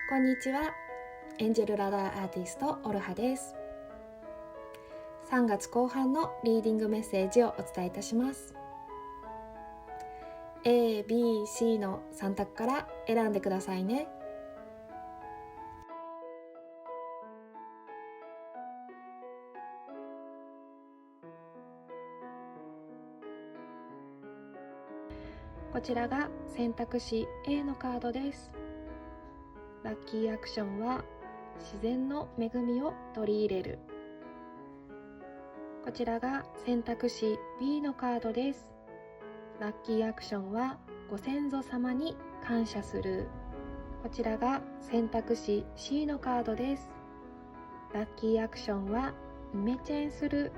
こんにちは。エンジェルラダーアーティストオルハです。3月後半のリーディングメッセージをお伝えいたします。 A、B、C の3択から選んでくださいね。こちらが選択肢 A のカードです。ラッキーアクションは自然の恵みを取り入れる。こちらが選択肢 B のカードです。ラッキーアクションはご先祖様に感謝する。こちらが選択肢 C のカードです。ラッキーアクションはイメチェンする